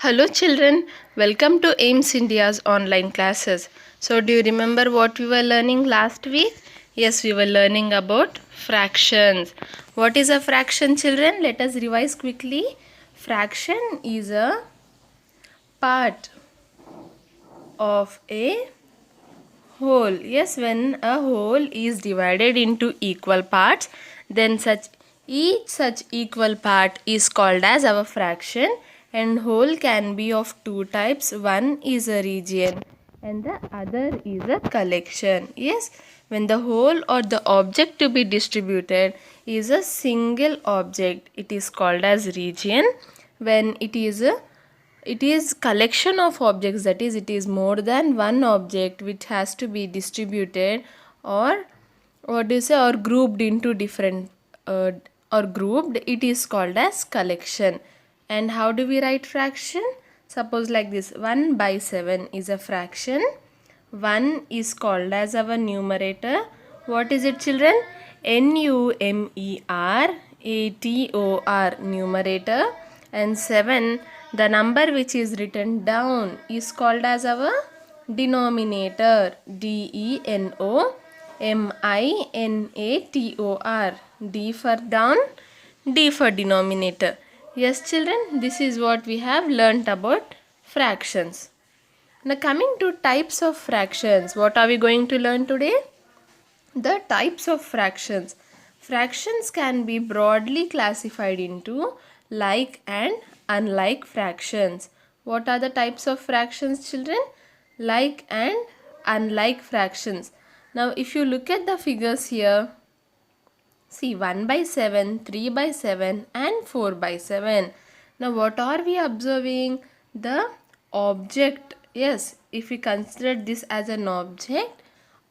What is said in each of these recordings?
Hello children, welcome to AIMS India's online classes. So do you remember what we were learning last week? Yes, we were learning about fractions. What is a fraction, children? Let us revise quickly. Fraction is a part of a whole. Yes, when a whole is divided into equal parts, then each such equal part is called as our fraction, and whole can be of two types. One is a region and the other is a collection. Yes, when the whole or the object to be distributed is a single object, it is called as region. When it is collection of objects, that is, it is more than one object which has to be distributed, or what do you say, or grouped into different or grouped, it is called as collection. And how do we write fraction? Suppose like this, 1 by 7 is a fraction. 1 is called as our numerator. What is it, children? NUMERATOR, numerator. And 7, the number which is written down, is called as our denominator. DENOMINATOR. D for down, D for denominator. Yes children, this is what we have learnt about fractions. Now coming to types of fractions, what are we going to learn today? The types of fractions. Fractions can be broadly classified into like and unlike fractions. What are the types of fractions, children? Like and unlike fractions. Now if you look at the figures here, see 1 by 7, 3 by 7 and 4 by 7. Now what are we observing? The object. Yes, if we consider this as an object,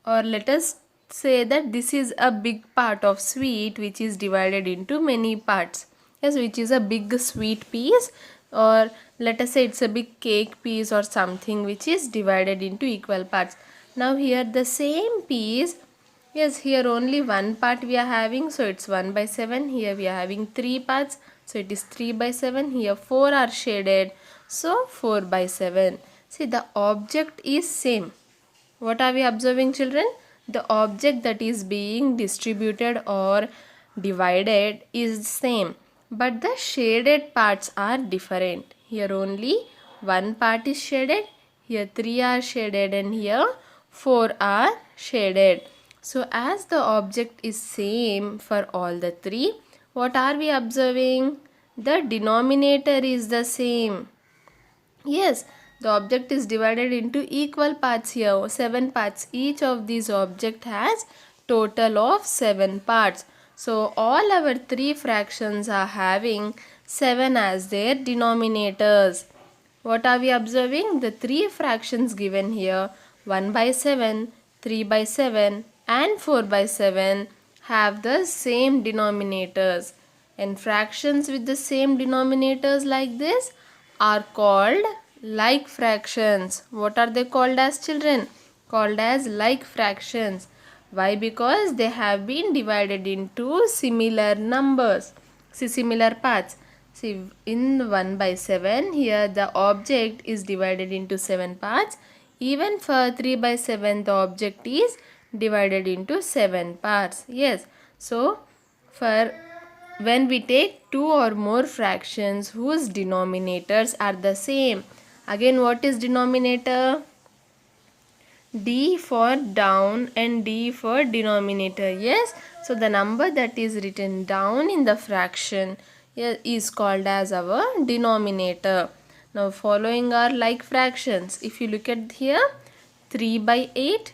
or let us say that this is a big part of sweet which is divided into many parts. Yes, which is a big sweet piece, or let us say it's a big cake piece or something which is divided into equal parts. Now here the same piece, yes, here only one part we are having, so it's 1 by 7. Here we are having 3 parts, so it is 3 by 7. Here 4 are shaded, so 4 by 7. See, the object is same. What are we observing, children? The object that is being distributed or divided is same, but the shaded parts are different. Here only one part is shaded, here 3 are shaded, and here 4 are shaded. So as the object is same for all the three, what are we observing? The denominator is the same. Yes, the object is divided into equal parts here, 7 parts. Each of these object has total of 7 parts. So all our three fractions are having 7 as their denominators. What are we observing? The three fractions given here, 1 by 7, 3 by 7 and 4 by 7, have the same denominators. And fractions with the same denominators like this are called like fractions. What are they called as, children? Called as like fractions. Why? Because they have been divided into similar numbers. See, similar parts. See, in 1 by 7, here the object is divided into 7 parts. Even for 3 by 7, the object is divided into 7 parts. Yes. So, for when we take two or more fractions whose denominators are the same, again what is denominator? D for down and D for denominator. Yes, so the number that is written down in the fraction is called as our denominator. Now following are like fractions. If you look at here, 3 by 8,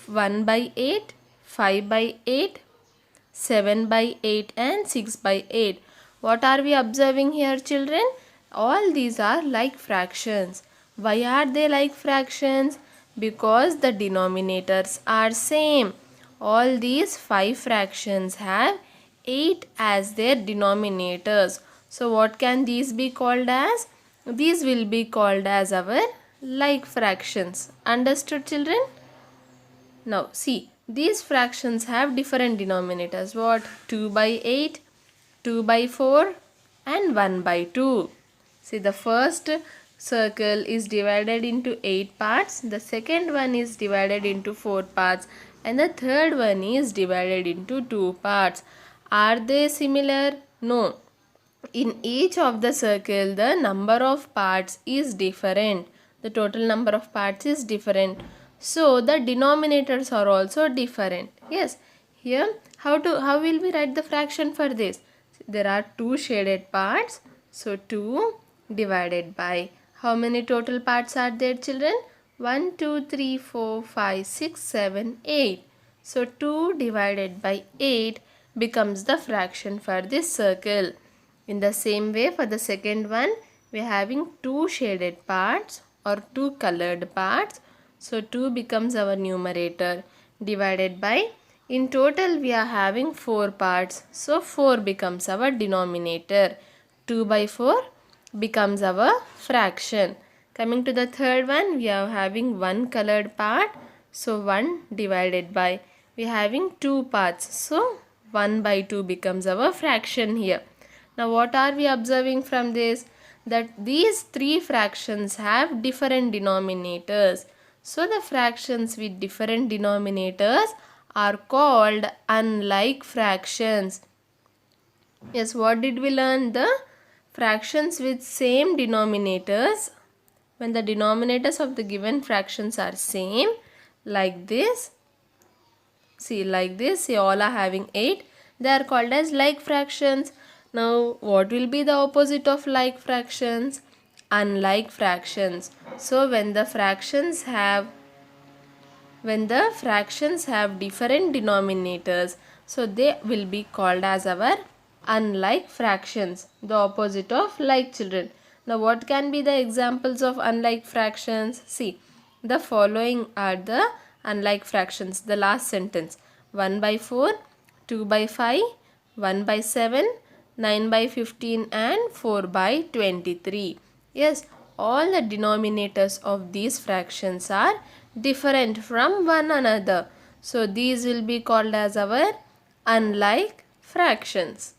1 by 8, 5 by 8, 7 by 8 and 6 by 8. What are we observing here, children? All these are like fractions. Why are they like fractions? Because the denominators are same. All these 5 fractions have 8 as their denominators. So what can these be called as? These will be called as our like fractions. Understood, children? Now see, these fractions have different denominators. What? 2 by 8, 2 by 4 and 1 by 2. See, the first circle is divided into 8 parts, the second one is divided into 4 parts, and the third one is divided into 2 parts. Are they similar? No. In each of the circle, the number of parts is different. The total number of parts is different. So the denominators are also different. Yes. Here, how will we write the fraction for this? There are two shaded parts. So 2 divided by, how many total parts are there, children? 1, 2, 3, 4, 5, 6, 7, 8. So 2 divided by 8 becomes the fraction for this circle. In the same way, for the second one, we are having two shaded parts or two colored parts. So 2 becomes our numerator, divided by, in total we are having 4 parts. So 4 becomes our denominator. 2 by 4 becomes our fraction. Coming to the third one, we are having one colored part. So 1 divided by, we are having 2 parts. So 1 by 2 becomes our fraction here. Now what are we observing from this? That these three fractions have different denominators. So the fractions with different denominators are called unlike fractions. Yes, what did we learn? The fractions with same denominators, when the denominators of the given fractions are same, like this. See, like this, see, all are having 8. They are called as like fractions. Now, what will be the opposite of like fractions? Unlike fractions. So, when the fractions have different denominators, so they will be called as our unlike fractions, the opposite of like, children. Now, what can be the examples of unlike fractions? See, the following are the unlike fractions. The last sentence: 1 by 4, 2 by 5, 1 by 7, 9 by 15 and 4 by 23. Yes, all the denominators of these fractions are different from one another. So these will be called as our unlike fractions.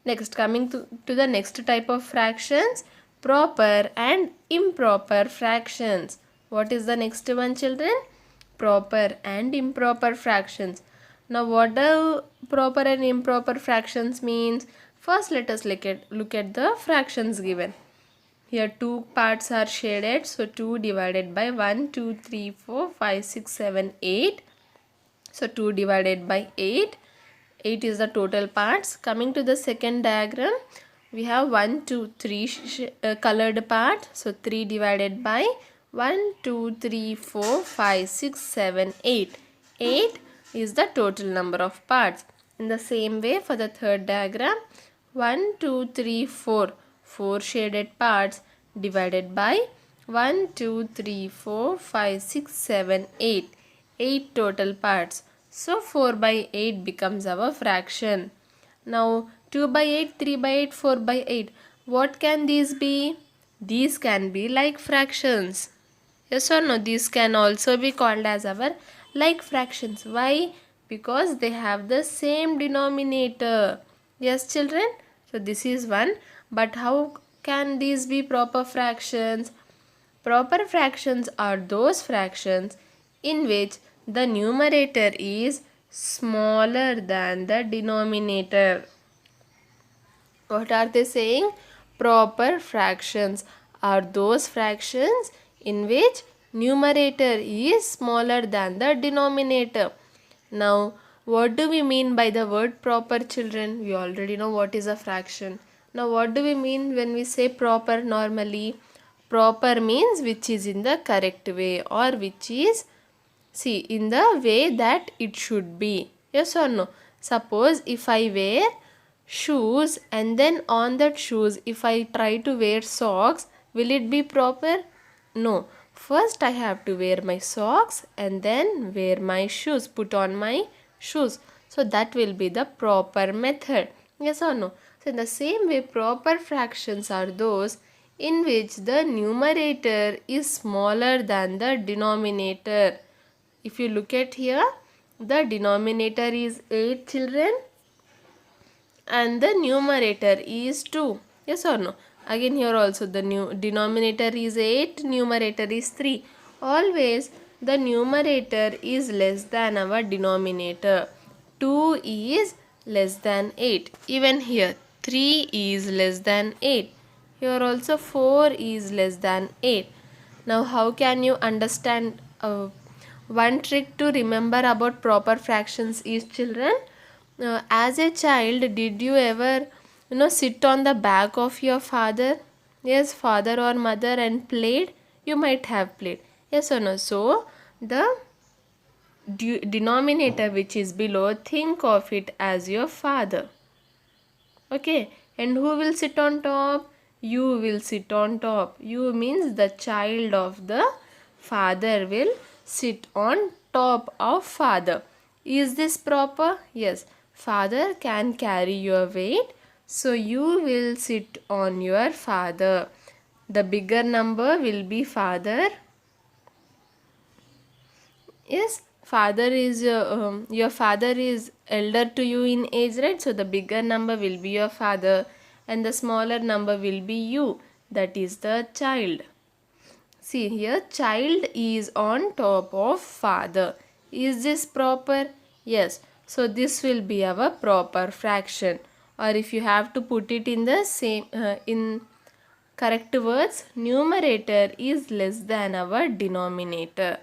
Next, coming to the next type of fractions, proper and improper fractions. What is the next one, children? Proper and improper fractions. Now what do proper and improper fractions means? First let us look at the fractions given. Here two parts are shaded. So 2 divided by 1, 2, 3, 4, 5, 6, 7, 8. So 2 divided by 8. 8 is the total parts. Coming to the second diagram, we have 1, 2, 3 colored part. So 3 divided by 1, 2, 3, 4, 5, 6, 7, 8. 8 is the total number of parts. In the same way, for the third diagram, 1, 2, 3, 4. 4 shaded parts divided by 1, 2, 3, 4, 5, 6, 7, 8. 8 total parts. So 4 by 8 becomes our fraction. Now 2 by 8, 3 by 8, 4 by 8. What can these be? These can be like fractions. Yes or no? These can also be called as our like fractions. Why? Because they have the same denominator. Yes, children? So this is one. But how can these be proper fractions? Proper fractions are those fractions in which the numerator is smaller than the denominator. What are they saying? Proper fractions are those fractions in which numerator is smaller than the denominator. Now, what do we mean by the word proper, children? We already know what is a fraction. Now, what do we mean when we say proper normally? Proper means which is in the correct way, or which is, see, in the way that it should be. Yes or no? Suppose if I wear shoes and then on that shoes if I try to wear socks, will it be proper? No. First I have to wear my socks and then wear my shoes, put on my shoes. So that will be the proper method. Yes or no? So in the same way, proper fractions are those in which the numerator is smaller than the denominator. If you look at here, the denominator is 8, children, and the numerator is 2. Yes or no? Again here also the new denominator is 8, numerator is 3. Always the numerator is less than our denominator. 2 is less than 8. Even here 3 is less than 8. Here also 4 is less than 8. Now how can you understand one trick to remember about proper fractions is, children, as a child, did you ever sit on the back of your father, yes, father or mother, and played? You might have played, yes or no? So the denominator which is below, think of it as your father. Okay, and who will sit on top? You will sit on top. You means the child of the father will sit on top of father. Is this proper? Yes. Father can carry your weight, so you will sit on your father. The bigger number will be father. Yes, father is your father is elder to you in age, right? So the bigger number will be your father and the smaller number will be you, that is the child. See here, child is on top of father. Is this proper? Yes. So this will be our proper fraction. Or if you have to put it in the same in correct words, numerator is less than our denominator.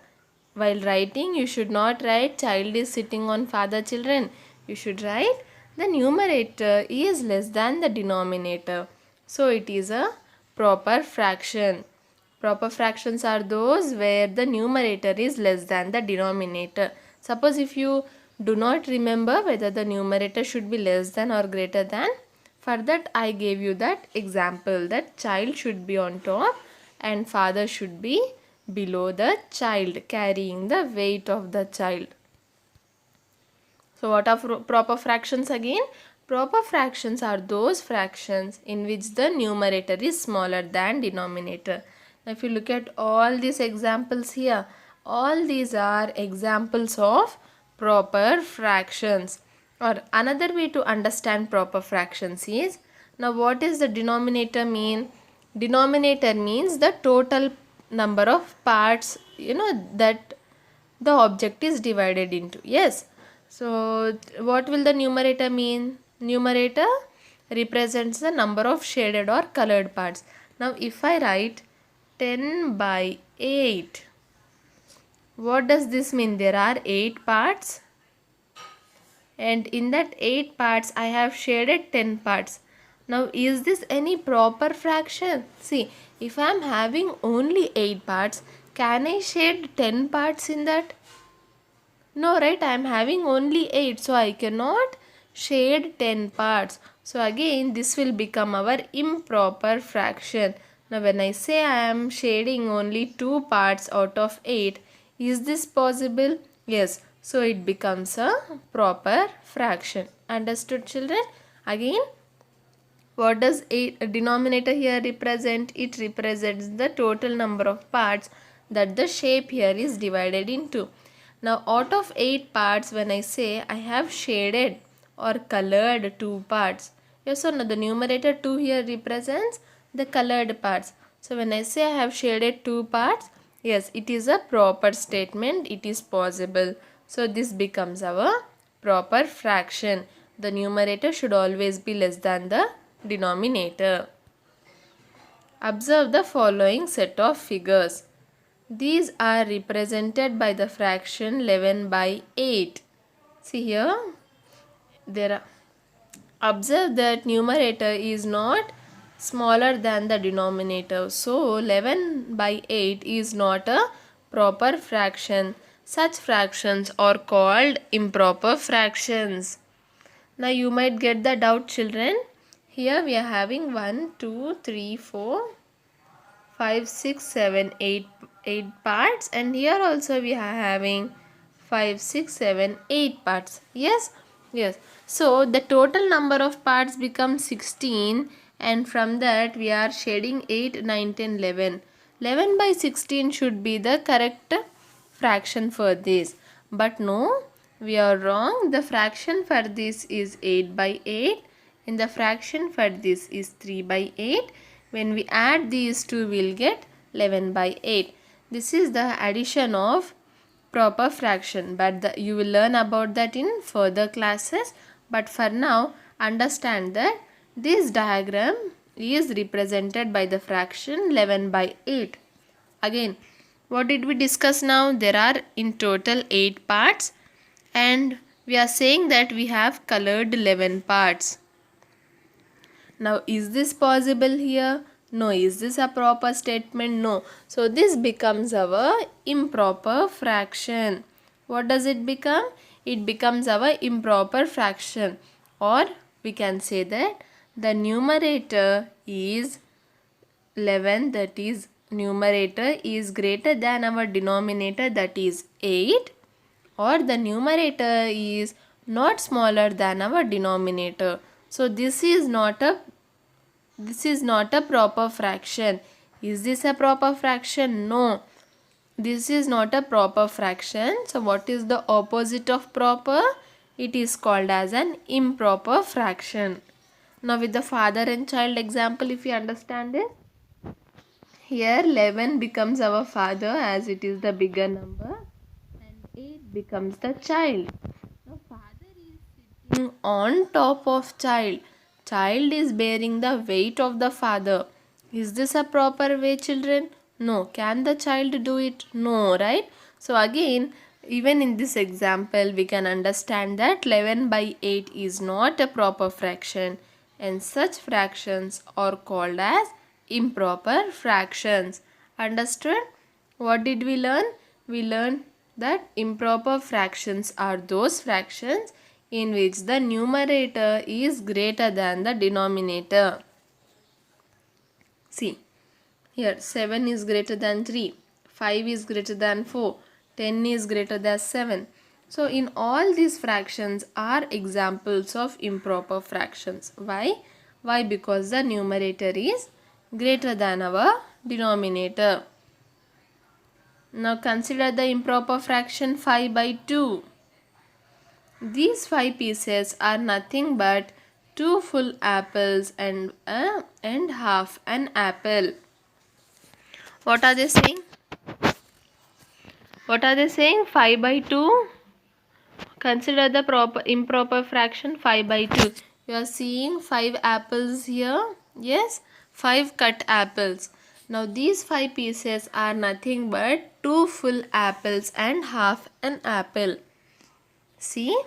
While writing, you should not write child is sitting on father, children. You should write the numerator is less than the denominator. So it is a proper fraction. Proper fractions are those where the numerator is less than the denominator. Suppose if you do not remember whether the numerator should be less than or greater than, for that I gave you that example that child should be on top and father should be below the child, carrying the weight of the child. So what are proper fractions again? Proper fractions are those fractions in which the numerator is smaller than denominator. Now if you look at all these examples here, all these are examples of proper fractions. Or another way to understand proper fractions is, now what is the denominator mean? Denominator means the total number of parts that the object is divided into. Yes. So what will the numerator mean? Numerator represents the number of shaded or colored parts. Now if I write 10 by 8, what does this mean? There are 8 parts and in that 8 parts I have shaded 10 parts. Now is this any proper fraction? See, if I am having only 8 parts, can I shade 10 parts in that? No, right? I am having only 8, so I cannot shade 10 parts. So again this will become our improper fraction. Now when I say I am shading only 2 parts out of 8, is this possible? Yes. So it becomes a proper fraction. Understood, children? Again, what does a denominator here represent? It represents the total number of parts that the shape here is divided into. Now out of 8 parts, when I say I have shaded or colored 2 parts, yes or no? The numerator 2 here represents the colored parts. So when I say I have shaded 2 parts, yes, it is a proper statement. It is possible. So this becomes our proper fraction. The numerator should always be less than the denominator. Observe the following set of figures. These are represented by the fraction 11 by 8. See here, there are. Observe that numerator is not smaller than the denominator. So 11 by 8 is not a proper fraction. Such fractions are called improper fractions. Now you might get the doubt, children. Here we are having 1, 2, 3, 4, 5, 6, 7, 8 parts, and here also we are having 5, 6, 7, 8 parts. Yes? Yes. So the total number of parts becomes 16, and from that we are shading 8, 9, 10, 11. 11 by 16 should be the correct fraction for this. But no, we are wrong. The fraction for this is 8 by 8 and the fraction for this is 3 by 8. When we add these two, we'll get 11 by 8. This is the addition of proper fraction, but you will learn about that in further classes. But for now, understand that this diagram is represented by the fraction 11 by 8. Again, what did we discuss now? There are in total 8 parts, and we are saying that we have colored 11 parts. Now, is this possible here? No. Is this a proper statement? No. So, this becomes our improper fraction. What does it become? It becomes our improper fraction. Or we can say that the numerator is 11, that is numerator is greater than our denominator, that is 8, or the numerator is not smaller than our denominator. So this is not a proper fraction. Is this a proper fraction? No. This is not a proper fraction. So what is the opposite of proper? It is called as an improper fraction. Now with the father and child example, if you understand it, here 11 becomes our father as it is the bigger number, and 8 becomes the child. Now father is sitting on top of child. Child is bearing the weight of the father. Is this a proper way, children? No. Can the child do it? No, right? So again, even in this example, we can understand that 11 by 8 is not a proper fraction, and such fractions are called as improper fractions. Understood? What did we learn? We learned that improper fractions are those fractions in which the numerator is greater than the denominator. See, here 7 is greater than 3, 5 is greater than 4, 10 is greater than 7. So in all these fractions are examples of improper fractions. Why? Why? Because the numerator is greater than our denominator. Now consider the improper fraction 5 by 2. These 5 pieces are nothing but 2 full apples and half an apple. What are they saying? What are they saying? 5 by 2. Consider the improper fraction 5 by 2. You are seeing 5 apples here. Yes, 5 cut apples. Now these 5 pieces are nothing but 2 full apples and half an apple. See?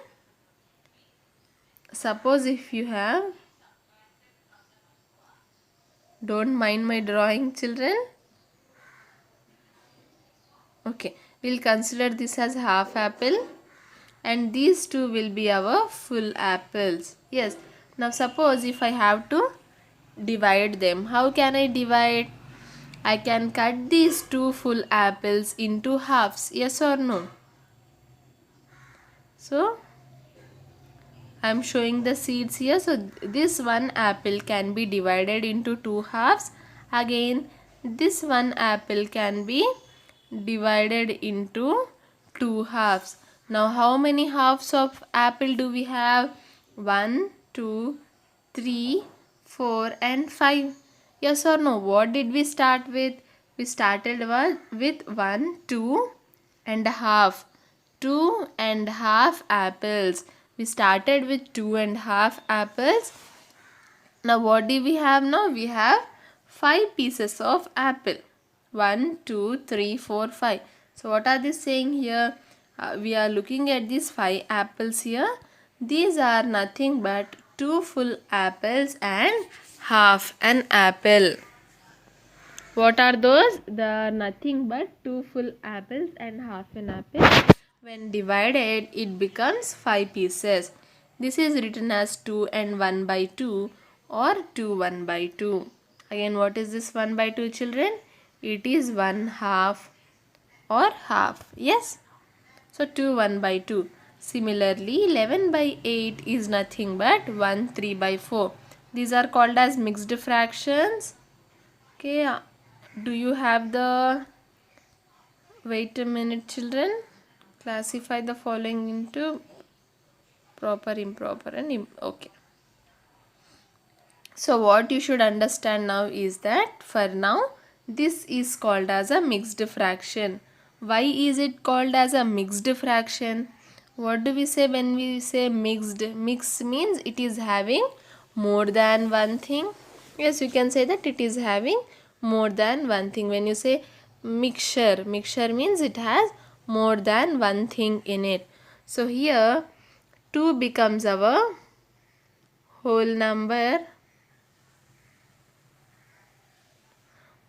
Suppose if you have, don't mind my drawing, children. Okay, we'll consider this as half apple, and these two will be our full apples. Yes. Now suppose if I have to divide them, how can I divide? I can cut these 2 full apples into halves. Yes or no? So I am showing the seeds here. So this one apple can be divided into 2 halves. Again, this one apple can be divided into 2 halves. Now how many halves of apple do we have? 1, 2, 3, 4 and 5. Yes or no? What did we start with? We started with 1, 2 and a half. 2 and half apples. We started with 2 and half apples. Now what do we have now? We have 5 pieces of apple. 1, 2, 3, 4, 5. So what are they saying here? We are looking at these 5 apples here. These are nothing but 2 full apples and half an apple. What are those? They are nothing but 2 full apples and half an apple. When divided, it becomes 5 pieces. This is written as 2 and 1 by 2 or 2 1 by 2. Again, what is this 1 by 2, children? It is 1 half or half. Yes. So 2 1 by 2. Similarly, 11 by 8 is nothing but 1 3 by 4. These are called as mixed fractions. Okay. Do you have the... Wait a minute, children. Classify the following into proper, improper and okay. So what you should understand now is that for now this is called as a mixed fraction. Why is it called as a mixed fraction? What do we say when we say mixed? Mix means it is having more than one thing. Yes, you can say that it is having more than one thing. When you say mixture, mixture means it has more than one thing in it. So here 2 becomes our whole number.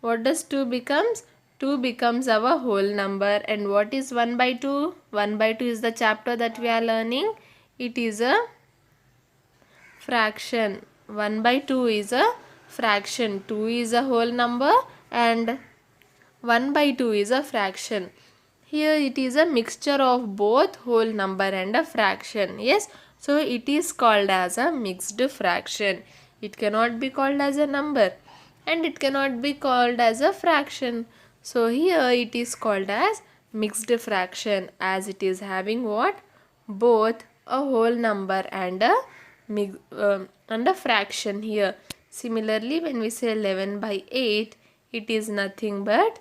What does 2 becomes? 2 becomes our whole number. And what is 1 by 2? 1 by 2 is the chapter that we are learning. It is a fraction. 1 by 2 is a fraction. 2 is a whole number and 1 by 2 is a fraction. Here it is a mixture of both whole number and a fraction. Yes, so it is called as a mixed fraction. It cannot be called as a number and it cannot be called as a fraction. So here it is called as mixed fraction as it is having what? Both a whole number and a fraction here. Similarly, when we say 11 by 8, it is nothing but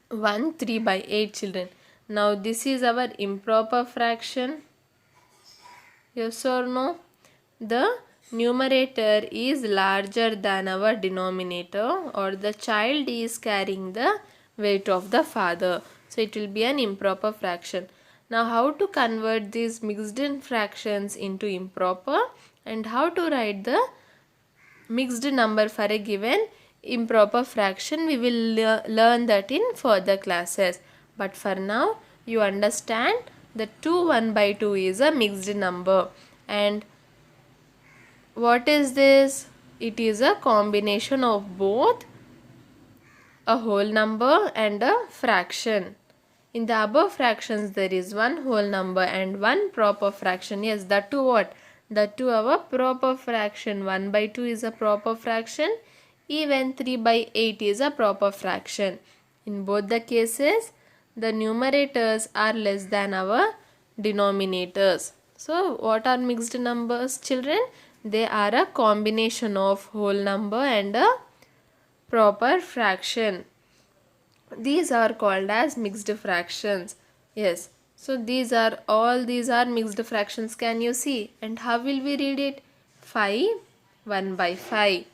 1 3 by 8 children. Now this is our improper fraction. Yes or no? The numerator is larger than our denominator, or the child is carrying the weight of the father. So it will be an improper fraction. Now how to convert these mixed fractions into improper and how to write the mixed number for a given improper fraction, we will learn that in further classes. But for now you understand that 2 1 by 2 is a mixed number. And what is this? It is a combination of both a whole number and a fraction. In the above fractions there is one whole number and one proper fraction. Yes, that too what? That too our proper fraction. 1 by 2 is a proper fraction. Even 3 by 8 is a proper fraction. In both the cases, the numerators are less than our denominators. So, what are mixed numbers, children? They are a combination of whole number and a proper fraction. These are called as mixed fractions. Yes. So, these are mixed fractions. Can you see? And how will we read it? 5, 1 by 5.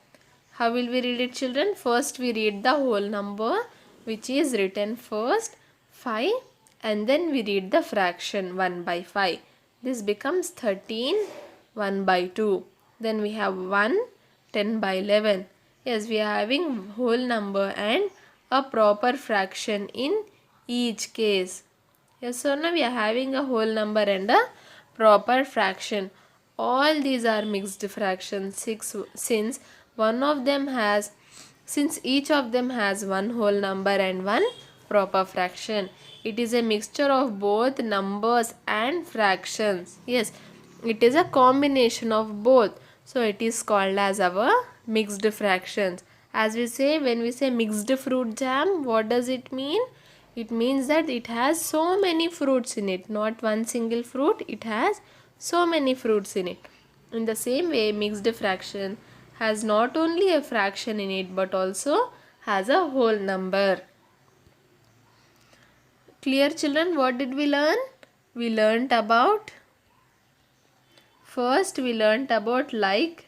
How will we read it, children? First we read the whole number which is written first, 5, and then we read the fraction 1 by 5. This becomes 13, 1 by 2. Then we have 1, 10 by 11. Yes, we are having whole number and a proper fraction in each case. Yes, so now we are having a whole number and a proper fraction. All these are mixed fractions since each of them has one whole number and one proper fraction. It is a mixture of both numbers and fractions. Yes, it is a combination of both. So it is called as our mixed fractions. As we say, when we say mixed fruit jam, what does it mean? It means that it has so many fruits in it. Not one single fruit, it has so many fruits in it. In the same way, mixed fraction has not only a fraction in it but also has a whole number. Clear, children? What did we learn? We learnt about like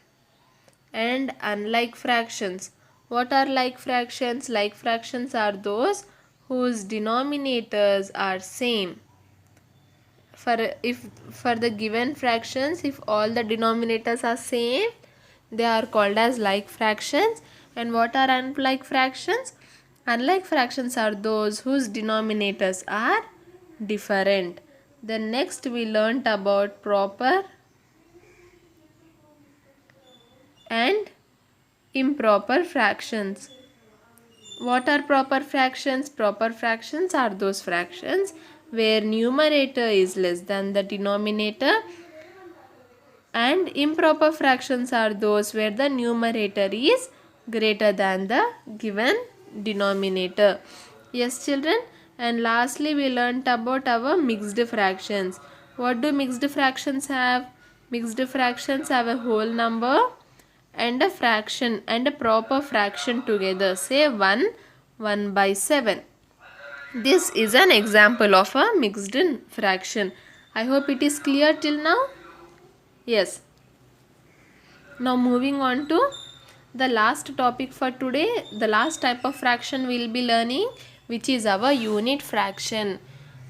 and unlike fractions. What are like fractions? Like fractions are those whose denominators are same. For the given fractions, if all the denominators are same, they are called as like fractions. And what are unlike fractions? Unlike fractions are those whose denominators are different. Then next we learnt about proper and improper fractions. What are proper fractions? Proper fractions are those fractions where numerator is less than the denominator, and improper fractions are those where the numerator is greater than the given denominator. Yes, children? And lastly we learnt about our mixed fractions. What do mixed fractions have? Mixed fractions have a whole number and a fraction and a proper fraction together. Say 1, 1 by 7. This is an example of a mixed fraction. I hope it is clear till now. Yes. Now moving on to the last topic for today. The last type of fraction we will be learning, which is our unit fraction.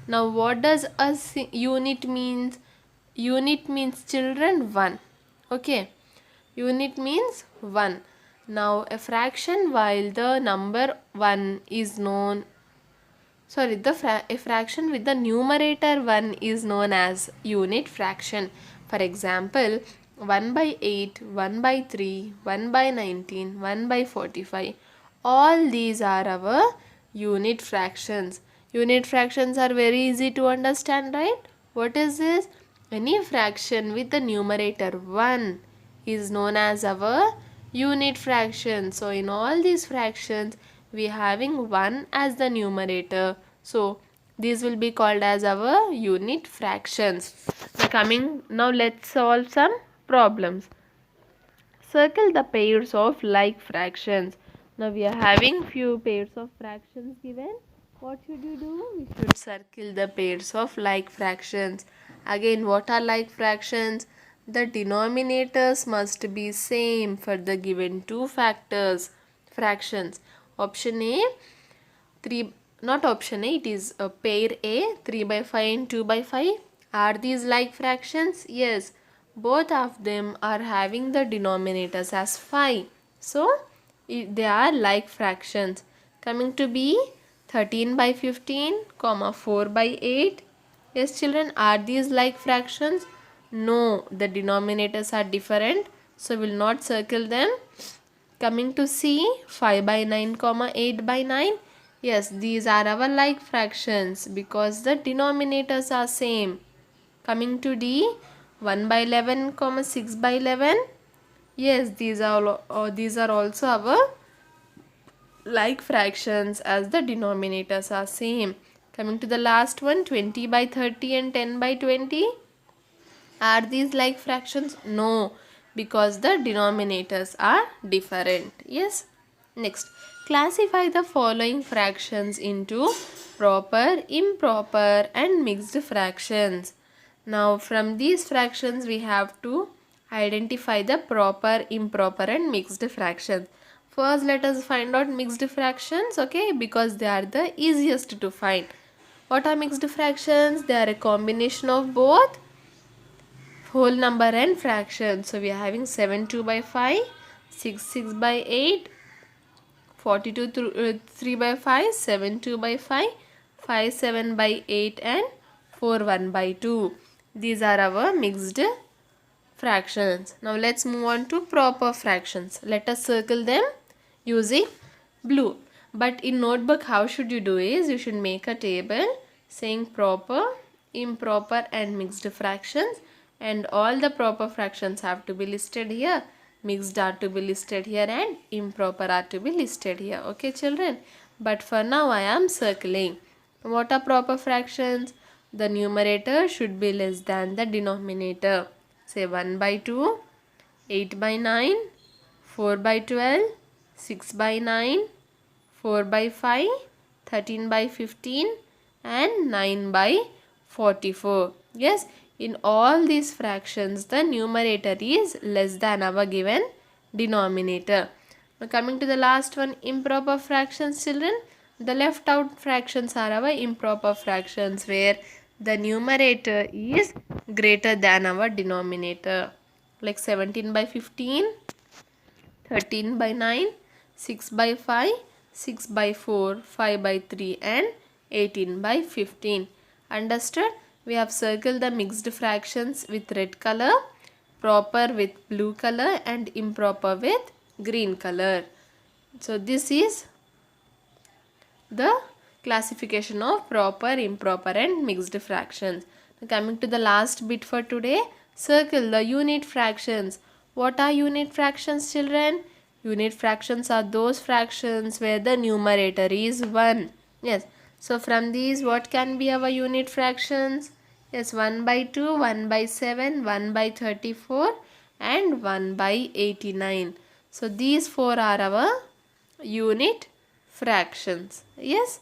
Now what does a unit means? Unit means, children, 1. Okay. Unit means 1. Now a fraction, while the number 1 is known, a fraction with the numerator 1 is known as unit fraction. For example, 1 by 8, 1 by 3, 1 by 19, 1 by 45. All these are our unit fractions. Unit fractions are very easy to understand, right? What is this? Any fraction with the numerator 1 is known as our unit fraction. So in all these fractions, we having 1 as the numerator. So these will be called as our unit fractions. Now let's solve some problems. Circle the pairs of like fractions. Now we are having few pairs of fractions given. What should you do? We should circle the pairs of like fractions. Again, what are like fractions? The denominators must be same for the given two fractions. Option A, 3, not option A, it is a pair A, 3 by 5 and 2 by 5. Are these like fractions? Yes, both of them are having the denominators as 5. So they are like fractions. Coming to B, 13 by 15, 4 by 8. Yes, children, are these like fractions? No, the denominators are different, so we will not circle them. Coming to C, 5 by 9, 8 by 9. Yes, these are our like fractions because the denominators are same. Coming to D, 1 by 11, 6 by 11. Yes, these are also our like fractions as the denominators are same. Coming to the last one, 20 by 30 and 10 by 20. Are these like fractions? No, because the denominators are different. Yes. Next, classify the following fractions into proper, improper and mixed fractions. Now from these fractions we have to identify the proper, improper and mixed fractions. First let us find out mixed fractions, okay, because they are the easiest to find. What are mixed fractions? They are a combination of both whole number and fraction. So we are having 7 2 by 5, 6 6 by 8, 42 3 by 5, 7 2 by 5, 5 7 by 8 and 4 1 by 2. These are our mixed fractions. Now let's move on to proper fractions. Let us circle them using blue. But in notebook, how should you do is, you should make a table saying proper, improper and mixed fractions, and all the proper fractions have to be listed here, mixed are to be listed here and improper are to be listed here. Okay children, but for now I am circling. What are proper fractions? The numerator should be less than the denominator. Say 1 by 2, 8 by 9, 4 by 12, 6 by 9, 4 by 5, 13 by 15 and 9 by 44. Yes, in all these fractions the numerator is less than our given denominator. Now coming to the last one, improper fractions children. The left out fractions are our improper fractions where the numerator is greater than our denominator, like 17 by 15, 13 by 9, 6 by 5, 6 by 4, 5 by 3 and 18 by 15. Understood? We have circled the mixed fractions with red color, proper with blue color and improper with green color. So this is the classification of proper, improper and mixed fractions. Coming to the last bit for today, circle the unit fractions. What are unit fractions children? Unit fractions are those fractions where the numerator is 1. Yes. So from these what can be our unit fractions? Yes, 1 by 2, 1 by 7, 1 by 34, and 1 by 89. So these four are our unit fractions. Yes.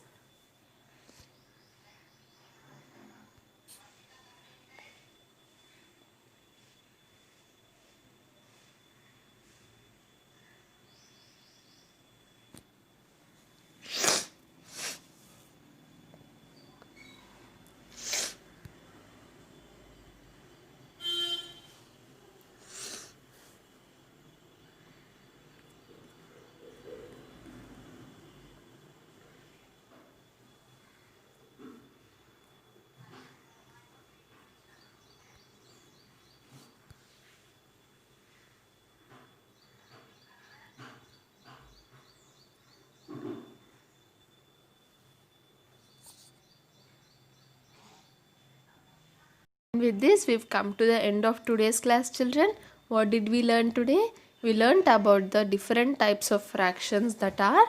With this, we've come to the end of today's class, children. What did we learn today? We learnt about the different types of fractions that are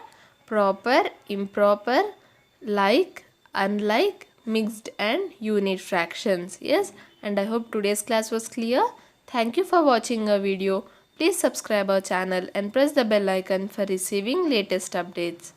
proper, improper, like, unlike, mixed and unit fractions. Yes, and I hope today's class was clear. Thank you for watching our video. Please subscribe our channel and press the bell icon for receiving latest updates.